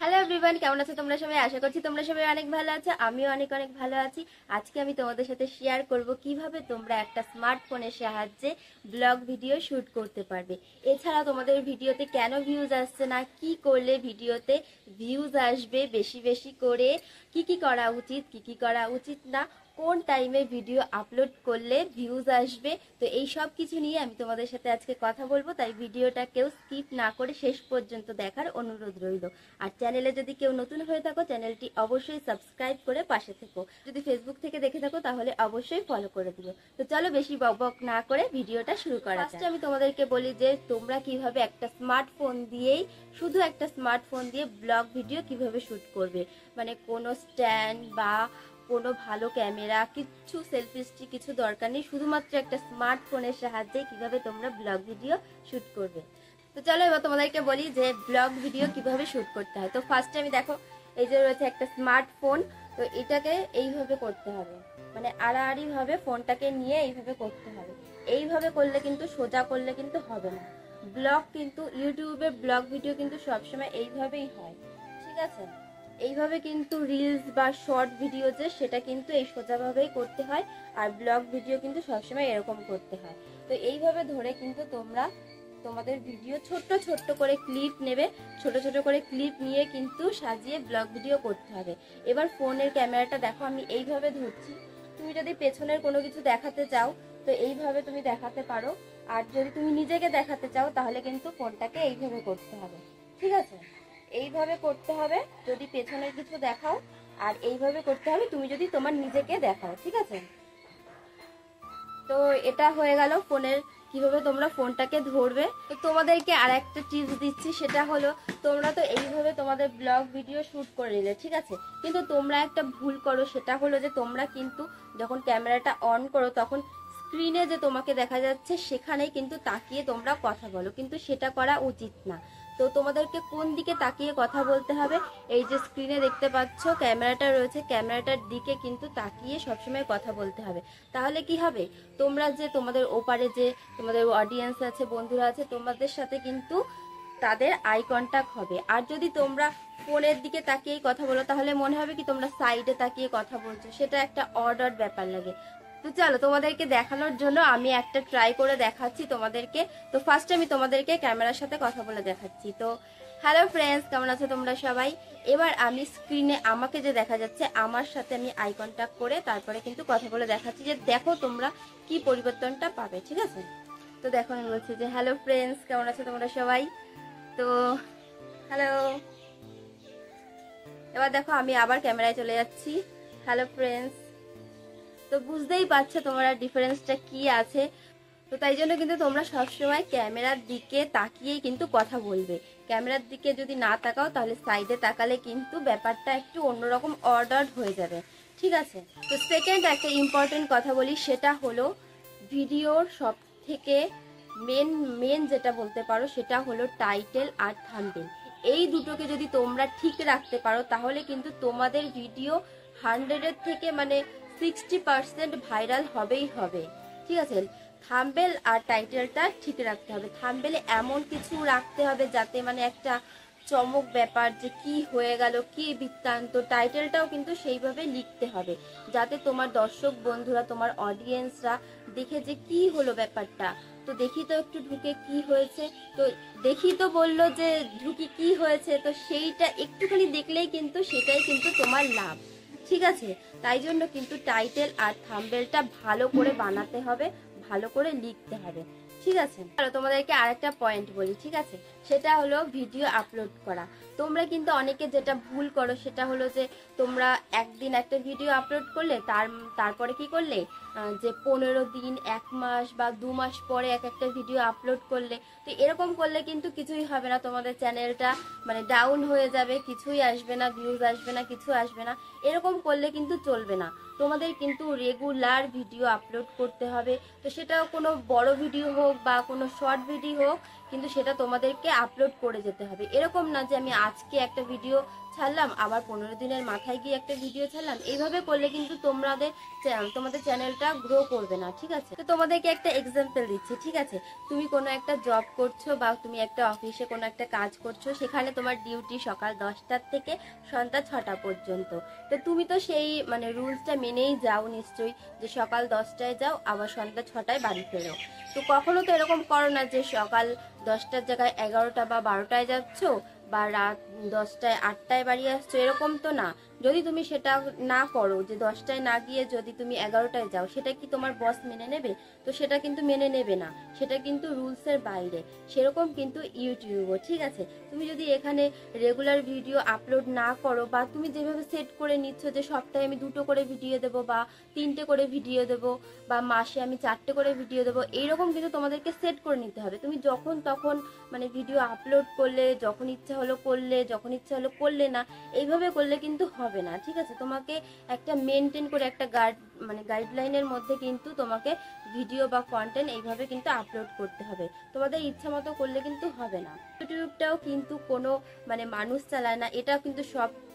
Hello everyone, কেমন আছো তোমরা সবাই? আশা করছি তোমরা সবাই অনেক ভালো আছো। আমিও অনেক অনেক ভালো আছি। আজকে আমি তোমাদের সাথে শেয়ার করব কিভাবে তোমরা একটা স্মার্টফোনের সাহায্যে ব্লগ ভিডিও শুট করতে পারবে। এছাড়া তোমাদের ভিডিওতে কেন ভিউজ আসছে না, কি করলে ভিডিওতে ভিউজ আসবে বেশি বেশি করে, কি করা উচিত, কি করা উচিত না, কোন টাইমে ভিডিও আপলোড করলে ভিউজ আসবে। তো এই সব কিছু নিয়ে আমি তোমাদের সাথে আজকে কথা বলবো, তাই ভিডিওটা কেউ স্কিপ না করে শেষ পর্যন্ত দেখার অনুরোধ রইল। আর চ্যানেলে যদি কেউ নতুন হয়ে থাকো, চ্যানেলটি অবশ্যই সাবস্ক্রাইব করে পাশে থেকো। যদি ফেসবুক থেকে দেখে থাকো তাহলে অবশ্যই ফলো করে দিও। তো চলো বেশি বকবক না করে ভিডিওটা শুরু করা যাক। আমি তোমাদেরকে বলি যে তোমরা কিভাবে একটা স্মার্টফোন দিয়েই, শুধু একটা স্মার্টফোন দিয়ে ব্লগ ভিডিও কিভাবে শুট করবে। মানে কোনো স্ট্যান্ড বা কোনো ভালো ক্যামেরা, কিছু সেলফি স্টিক কিছু দরকার নেই, শুধুমাত্র একটা স্মার্টফোনের সাহায্যে কিভাবে তোমরা ব্লগ ভিডিও শুট করবে। তো চলো এবার তোমাদেরকে বলি যে ব্লগ ভিডিও কিভাবে শুট করতে হয়। তো ফার্স্টে আমি দেখো, এই যে রয়েছে একটা স্মার্টফোন। তো এটাকে এইভাবে করতে হবে, মানে আড়াআড়ি ভাবে ফোনটাকে নিয়ে এইভাবে করতে হবে। এইভাবে করলে কিন্তু, সোজা করলে কিন্তু হবে না। ব্লগ কিন্তু, ইউটিউবে ব্লগ ভিডিও কিন্তু সবসময় এইভাবেই হয়, ঠিক আছে? এইভাবে কিন্তু রিলস বা শর্ট ভিডিও যে, সেটা কিন্তু এই সোজাভাবেই করতে হয়। আর ব্লগ ভিডিও কিন্তু সবসময় এরকম করতে হয়। তো এইভাবে ধরে কিন্তু তোমরা তোমাদের ভিডিও ছোট্ট ছোট্ট করে ক্লিপ নেবে, ছোট ছোট করে ক্লিপ নিয়ে কিন্তু সাজিয়ে ব্লগ ভিডিও করতে হবে। এবার ফোনের ক্যামেরাটা দেখো, আমি এইভাবে ধরছি। তুমি যদি পেছনের কোনো কিছু দেখাতে চাও তো এইভাবে তুমি দেখাতে পারো। আর যদি তুমি নিজেকে দেখাতে চাও তাহলে কিন্তু ফোনটাকে এইভাবে করতে হবে, ঠিক আছে? এইভাবে করতে হবে যদি পেছনের কিছু দেখাও, আর এইভাবে করতে হবে তুমি যদি তোমার নিজেকে দেখাও, ঠিক আছে? তো এটা হয়ে গেল ফোনের কিভাবে তোমরা ফোনটাকে ধরবে। তো তোমাদেরকে আর একটা টিপস দিচ্ছি, সেটা হলো তোমরা তো এইভাবে তোমাদের ব্লগ ভিডিও শুট করে নিলে, ঠিক আছে? কিন্তু তোমরা একটা ভুল করো, সেটা হলো যে তোমরা কিন্তু যখন ক্যামেরাটা অন করো তখন স্ক্রিনে যে তোমাকে দেখা যাচ্ছে সেখানেই কিন্তু তাকিয়ে তোমরা কথা বলো, কিন্তু সেটা করা উচিত না। তো তোমাদেরকে কোন দিকে তাকিয়ে কথা বলতে হবে, এই যে স্ক্রিনে দেখতে পাচ্ছ ক্যামেরাটা রয়েছে, ক্যামেরাটার দিকে কিন্তু তাকিয়ে সবসময় কথা বলতে হবে। তাহলে কি হবে, তোমরা যে তোমাদের ওপারে যে তোমাদের অডিয়েন্স আছে, বন্ধুরা আছে, তোমাদের সাথে কিন্তু তাদের আই কন্টাক্ট হবে। আর যদি তোমরা ফোনের দিকে তাকিয়েই কথা বলো তাহলে মনে হবে কি তোমরা সাইডে তাকিয়ে কথা বলছো, সেটা একটা অড ব্যাপার লাগে। তো চলো তোমাদেরকে দেখানোর জন্য আমি একটা ট্রাই করে দেখাচ্ছি তোমাদেরকে। তো ফার্স্ট আমি তোমাদেরকে ক্যামেরার সাথে কথা বলে দেখাচ্ছি। তো হ্যালো ফ্রেন্ডস, কেমন আছো তোমরা সবাই? এবার আমি স্ক্রিনে আমাকে যে দেখা যাচ্ছে, আমার সাথে আমি আই কন্টাক্ট করে তারপরে কিন্তু কথা বলে দেখাচ্ছি, যে দেখো তোমরা কি পরিবর্তনটা পাবে, ঠিক আছে? তো দেখো আমি বলছি যে হ্যালো ফ্রেন্ডস, কেমন আছো তোমরা সবাই? তো হ্যালো। এবার দেখো আমি আবার ক্যামেরায় চলে যাচ্ছি, হ্যালো ফ্রেন্ডস। তো বুঝতেই পারছো তোমরা ডিফারেন্সটা কি আছে। তো তাই জন্য কিন্তু তোমরা সবসময় ক্যামেরার দিকে তাকিয়েই কিন্তু কথা বলবে। ক্যামেরার দিকে যদি না তাকাও তাহলে সাইডে তাকালে কিন্তু ব্যাপারটা একটু অন্যরকম অর্ডার হয়ে যাবে, ঠিক আছে? তো সেকেন্ড একটা ইম্পর্টেন্ট কথা বলি, সেটা হলো ভিডিওর সব থেকে মেন যেটা বলতে পারো সেটা হলো টাইটেল আর থাম্বনেল। এই দুটোকে যদি তোমরা ঠিক রাখতে পারো তাহলে কিন্তু তোমাদের ভিডিও 100-এর থেকে মানে 60% ভাইরাল হবেই হবে, ঠিক আছে? থাম্বনেল আর টাইটেলটা ঠিক রাখতে হবে। থাম্বনেলে এমন কিছু রাখতে হবে যাতে মানে একটা চমক ব্যাপার, যে কি হয়ে গেল, কি বৃত্তান্ত। টাইটেলটাও কিন্তু সেইভাবে লিখতে হবে যাতে তোমার দর্শক বন্ধুরা, তোমার অডিয়েন্সরা দেখে যে কি হলো ব্যাপারটা। তো দেখি তো একটু ঢুকে কি হয়েছে, তো দেখি তো বললো যে ঢুকি কি হয়েছে, তো সেইটা একটুখানি দেখলেই কিন্তু সেটাই কিন্তু তোমার লাভ, ঠিক আছে? তাই জন্য কিন্তু টাইটেল আর থাম্বনেলটা ভালো করে বানাতে হবে, ভালো করে লিখতে হবে, ঠিক আছে? চলো তোমাদেরকে আরেকটা পয়েন্ট বলি, ঠিক আছে? সেটা হলো ভিডিও আপলোড করা। তোমরা কিন্তু অনেকে যেটা ভুল করো সেটা হলো যে তোমরা একদিন একটা ভিডিও আপলোড করলে, তারপরে কি করলে, যে 15 দিন, 1 মাস বা 2 মাস পরে একটা ভিডিও আপলোড করলে। তো এরকম করলে কিন্তু কিছুই হবে না, তোমাদের চ্যানেলটা মানে ডাউন হয়ে যাবে, কিছুই আসবে না, ভিউজ আসবে না, কিছু আসবে না। এরকম করলে কিন্তু চলবে না। তোমাদের কিন্তু রেগুলার ভিডিও আপলোড করতে হবে। তো সেটাও কোনো বড় ভিডিও হোক বা কোনো শর্ট ভিডিও হোক, কিন্তু সেটা তোমাদেরকে আপলোড করে যেতে হবে। এরকম না যে আমি আজকে একটা ভিডিও ছাড়লাম আবার 15 দিনের মাথায় গিয়ে একটা ভিডিও ছাড়লাম, এইভাবে করলে কিন্তু তোমাদের চ্যানেলটা গ্রো করবে না, ঠিক আছে। তো তোমাদেরকে একটা এক্সাম্পল দিচ্ছি, ঠিক আছে। তুমি কোনো একটা জব করছো বা তুমি একটা অফিসে কোনো একটা কাজ করছো, সেখানে তোমার ডিউটি সকাল 10টার থেকে সন্ধ্যা 6টা পর্যন্ত। তো তুমি তো সেই মানে রুলসটা মেনেই যাও নিশ্চয়ই, যে সকাল 10টায় যাও আবার সন্ধ্যা 6টায় বাড়ি ফেরো। তো কখনো তো এরকম করো না যে সকাল 10টার জায়গায় 11টা বা 12টায় যাচ্ছ, বা রাত 10টায় 8টায় বাড়ি আসছো, এরকম তো না। যদি তুমি সেটা না করো, যে 10টায় না গিয়ে যদি তুমি 11টায় যাও, সেটা কি তোমার বস মেনে নেবে? তো সেটা কিন্তু মেনে নেবে না, সেটা কিন্তু রুলসের বাইরে। সেরকম কিন্তু ইউটিউবও, ঠিক আছে। তুমি যদি এখানে রেগুলার ভিডিও আপলোড না করো, বা তুমি যেভাবে সেট করে নিচ্ছ যে সপ্তাহে আমি 2টো করে ভিডিও দেবো বা 3টে করে ভিডিও দেবো, বা মাসে আমি 4টে করে ভিডিও দেবো, এইরকম কিন্তু তোমাদেরকে সেট করে নিতে হবে। তুমি যখন তখন মানে ভিডিও আপলোড করলে, যখন ইচ্ছা হলো করলে, যখন ইচ্ছা হলো করলে না, এইভাবে করলে কিন্তু হবে না, ঠিক আছে। তোমাকে একটা মেনটেন করে একটা গাইডলাইনের মধ্যে কিন্তু তোমাকে ভিডিও বা কন্টেন্ট এইভাবে কিন্তু আপলোড করতে হবে। তোমাদের ইচ্ছা মতো করলে কিন্তু হবে না। ইউটিউবটাও কিন্তু কোনো মানে মানুষ চালায় না, এটা কিন্তু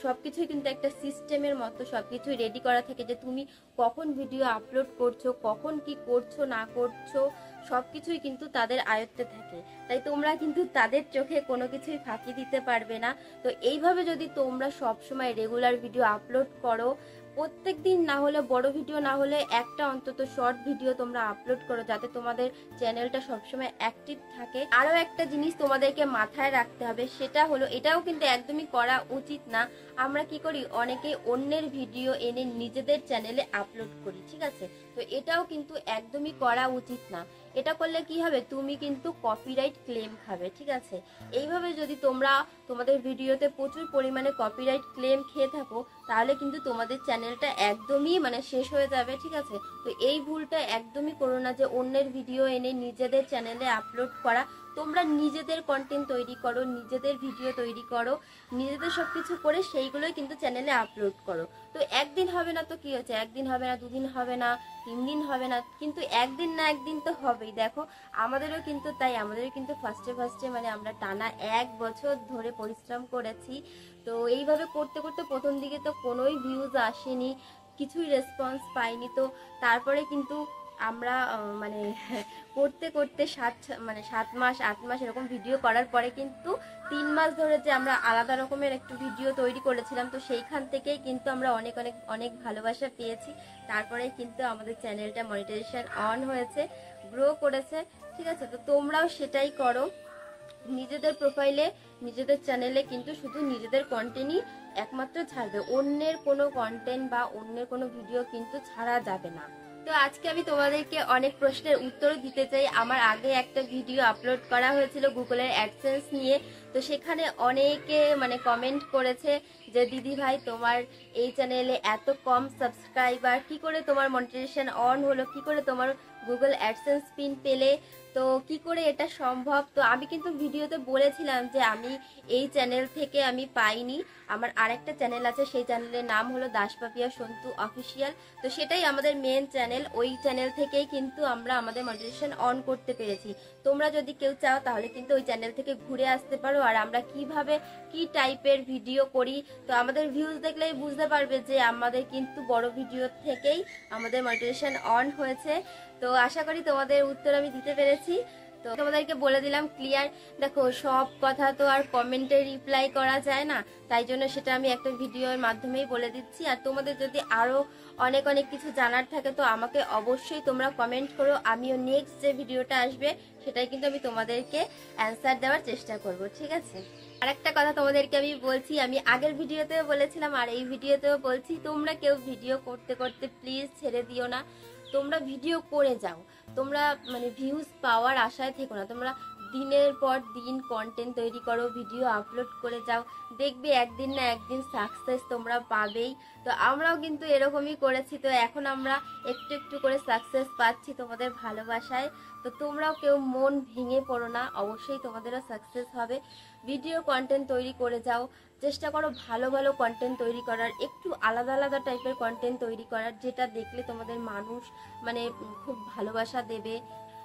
সবকিছুই কিন্তু একটা সিস্টেমের মতো সবকিছুই রেডি করা থাকে, যে তুমি কখন ভিডিও আপলোড করছো, কখন কি করছো না করছো, সবকিছুই কিন্তু তাদের আয়ত্তে থাকে। তাই তোমরা কিন্তু তাদের চোখে কোনো কিছুই ফাঁকি দিতে পারবে না। তো এইভাবে যদি তোমরা সবসময় রেগুলার ভিডিও আপলোড করো, প্রত্যেক দিন না হলে বড় ভিডিও না হলে একটা অন্তত শর্ট ভিডিও তোমরা আপলোড করো, যাতে তোমাদের চ্যানেলটা সবসময় অ্যাক্টিভ থাকে। আরও একটা জিনিস তোমাদেরকে মাথায় রাখতে হবে, সেটা হলো, এটাও কিন্তু একদমই করা উচিত না। আমরা কি করি, অনেকে অন্যের ভিডিও এনে নিজেদের চ্যানেলে আপলোড করি, ঠিক আছে। তো এটাও কিন্তু একদমই করা উচিত না। এটা করলে কি হবে, তুমি কিন্তু কপিরাইট ক্লেম খাবে, ঠিক আছে। এইভাবে যদি তোমরা তোমাদের ভিডিওতে প্রচুর পরিমাণে কপিরাইট ক্লেম খেয়ে থাকো, তাহলে কিন্তু তোমাদের চ্যানেলটা একদমই মানে শেষ হয়ে যাবে, ঠিক আছে। তো এই ভুলটা একদমই করো না, যে অন্যের ভিডিও এনে নিজেদের চ্যানেলে আপলোড করা। তোমরা নিজেদের কন্টেন্ট তৈরি করো, নিজেদের ভিডিও তৈরি করো, নিজেদের সবকিছু করে সেইগুলোই কিন্তু চ্যানেলে আপলোড করো। তো একদিন হবে না তো কি হচ্ছে, একদিন হবে না, 2 দিন হবে না, 3 দিন হবে না, কিন্তু একদিন না একদিন তো হবেই। দেখো আমাদেরও কিন্তু তাই, আমাদেরও কিন্তু ফার্স্টে মানে আমরা টানা 1 বছর ধরে পরিশ্রম করেছি। তো এইভাবে করতে করতে প্রথম দিকে তো কোনোই ভিউজ আসেনি, কিছুই রেসপন্স পাইনি। তো তারপরে কিন্তু আমরা মানে করতে করতে 7 মাস 8 মাস এরকম ভিডিও করার পরে কিন্তু 3 মাস ধরে যে আমরা আলাদা রকমের একটু ভিডিও তৈরি করেছিলাম, তো সেইখান থেকেই কিন্তু আমরা অনেক অনেক অনেক ভালোবাসা পেয়েছি। তারপরে কিন্তু আমাদের চ্যানেলটা মনিটাইজেশন অন হয়েছে, গ্রো করেছে, ঠিক আছে। তো তোমরাও সেটাই করো, নিজেদের প্রোফাইলে নিজেদের চ্যানেলে কিন্তু শুধু নিজেদের কন্টেন্টই একমাত্র ছাড়বে, অন্যের কোনো কন্টেন্ট বা অন্যের কোনো ভিডিও কিন্তু ছাড়া যাবে না। তো আজকে আমি তোমাদেরকে অনেক প্রশ্নের উত্তর দিতে চাই। আমার আগে একটা ভিডিও আপলোড করা হয়েছিল গুগলের অ্যাডসেন্স নিয়ে, তো সেখানে অনেকে মানে কমেন্ট করেছে যে দিদি ভাই তোমার এই চ্যানেলে এত কম সাবস্ক্রাইবার, কি করে তোমার মনিটাইজেশন অন হলো, কি করে তোমার গুগল অ্যাডসেন্স পিন পেলে, তো কি করে এটা সম্ভব। তো আমি কিন্তু ভিডিওতে বলেছিলাম যে আমি এই চ্যানেল থেকে আমি পাইনি, আমার আরেকটা চ্যানেল আছে, সেই চ্যানেলের নাম হলো দাসপাপিয়া সন্তু অফিসিয়াল। তো সেটাই আমাদের মেন চ্যানেল, ওই চ্যানেল থেকেই কিন্তু আমরা আমাদের মনিটাইজেশন অন করতে পেরেছি। তোমরা যদি কেউ চাও তাহলে কিন্তু ওই চ্যানেল থেকে ঘুরে আসতে পারো। আর আমরা কিভাবে কি টাইপের ভিডিও করি, তো আমাদের ভিউজ দেখলেই বুঝতে পারবে যে আমাদের কিন্তু বড় ভিডিও থেকেই আমাদের মনিটাইজেশন অন হয়েছে। তো আশা করি তোমাদের উত্তর আমি দিতে পেরেছি। তো তোমাদেরকে বলে দিলাম ক্লিয়ার। দেখো সব কথা তো আর কমেন্টে রিপ্লাই করা যায় না, তাই জন্য সেটা আমি একটা ভিডিওর মাধ্যমেই বলে দিচ্ছি। আর তোমাদের যদি আরো অনেক অনেক কিছু জানার থাকে তো আমাকে অবশ্যই তোমরা কমেন্ট করো, আমিও নেক্সট যে ভিডিওটা আসবে সেটাই কিন্তু আমি তোমাদেরকে অ্যান্সার দেওয়ার চেষ্টা করব, ঠিক আছে। আরেকটা কথা তোমাদেরকে আমি বলছি, আমি আগের ভিডিওতেও বলেছিলাম আর এই ভিডিওতেও বলছি, তোমরা কেউ ভিডিও করতে করতে প্লিজ ছেড়ে দিও না, তোমরা ভিডিও করে যাও। তোমরা মানে ভিউজ পাওয়ার আশায় থেকো না, তোমরা দিনের পর দিন কন্টেন্ট তৈরি করো, ভিডিও আপলোড করে যাও, দেখবে একদিন না একদিন সাকসেস তোমরা পাবেই। তো আমরাও কিন্তু এরকমই করেছি, তো এখন আমরা একটু একটু করে সাকসেস পাচ্ছি তোমাদের ভালোবাসায়। তো তোমরাও কেউ মন ভেঙে পড়ো না, অবশ্যই তোমাদেরও সাকসেস হবে। ভিডিও কন্টেন্ট তৈরি করে যাও, চেষ্টা করো ভালো ভালো কন্টেন্ট তৈরি করার, একটু আলাদা আলাদা টাইপের কন্টেন্ট তৈরি করার, যেটা দেখলে তোমাদের মানুষ মানে খুব ভালোবাসা দেবে।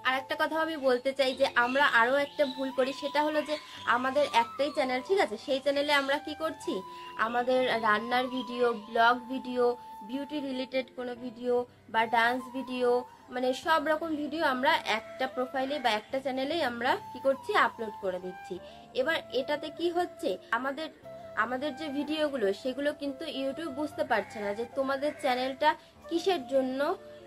আর একটা কথা আমি বলতে চাই যে আমরা আরো একটা ভুল করি, সেটা হলো যে আমাদের একটাই চ্যানেল, ঠিক আছে, সেই চ্যানেলে আমরা কি করছি, আমাদের রান্নার video, blog video, beauty related কোনো ভিডিও বা ডান্স ভিডিও, মানে সব রকম ভিডিও আমরা একটা প্রোফাইলে বা একটা চ্যানেলেই আমরা কি করছি, আপলোড করে দিচ্ছি। এবার এটাতে কি হচ্ছে, আমাদের আমাদের যে ভিডিওগুলো সেগুলো কিন্তু ইউটিউব বুঝতে পারছে না যে তোমাদের চ্যানেলটা কিসের জন্য,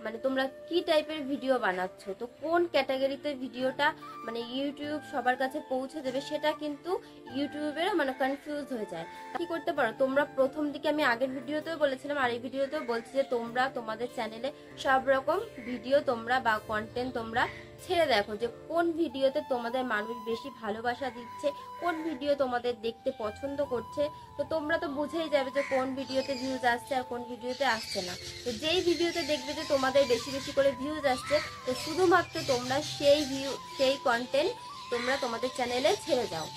মানে তোমরা কি টাইপের ভিডিও বানাচ্ছ, তো কোন ক্যাটাগরিতে ভিডিওটা মানে ইউটিউব সবার কাছে পৌঁছে দেবে, সেটা কিন্তু ইউটিউবেরও মানে কনফিউজ হয়ে যায়। কি করতে পারো তোমরা, প্রথম দিকে আমি আগের ভিডিওতেও বলেছিলাম আর এই ভিডিওতেও বলছি যে তোমরা তোমাদের চ্যানেলে সব রকম ভিডিও তোমরা বা কন্টেন্ট তোমরা ছেড়ে দেখো যে কোন ভিডিওতে তোমাদের মানুষ বেশি ভালোবাসা দিচ্ছে, কোন ভিডিও তোমাদের দেখতে পছন্দ করছে। তো তোমরা তো বুঝেই যাবে যে কোন ভিডিওতে ভিউজ আসছে আর কোন ভিডিওতে আসছে না। তো যেই ভিডিওতে দেখবে যে তোমাদের বেশি বেশি করে ভিউজ আসছে, তো শুধুমাত্র তোমরা সেই কন্টেন্ট তোমরা তোমাদের চ্যানেলে ছেড়ে যাও।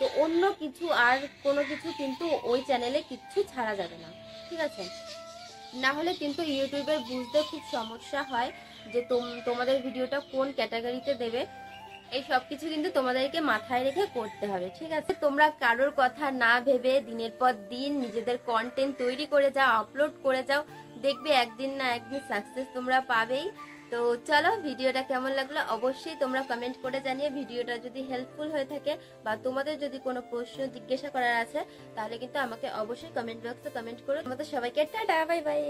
তো অন্য কিছু আর কোনো কিছু কিন্তু ওই চ্যানেলে কিচ্ছু ছাড়া যাবে না, ঠিক আছে? না হলে কিন্তু ইউটিউবের বুঝতে খুব সমস্যা হয় যে তোমাদের ভিডিওটা কোন ক্যাটাগরিতে দেবে। এই সব কিছু কিন্তু তোমাদেরকে মাথায় রেখে করতে হবে, ঠিক আছে? তোমরা কারোর কথা না ভেবে দিনের পর দিন নিজেদের কন্টেন্ট তৈরি করে যাও, আপলোড করে যাও, দেখবে একদিন না একদিন সাকসেস তোমরা পাবেই। তো চলো, ভিডিওটা কেমন লাগলো অবশ্যই তোমরা কমেন্ট করে জানিয়ে। ভিডিওটা যদি হেল্পফুল হয়ে থাকে বা তোমাদের যদি কোনো প্রশ্ন জিজ্ঞাসা করার আছে, তাহলে কিন্তু আমাকে অবশ্যই কমেন্ট বক্সে কমেন্ট করো। তোমাদের সবাইকে টাটা, বাই বাই।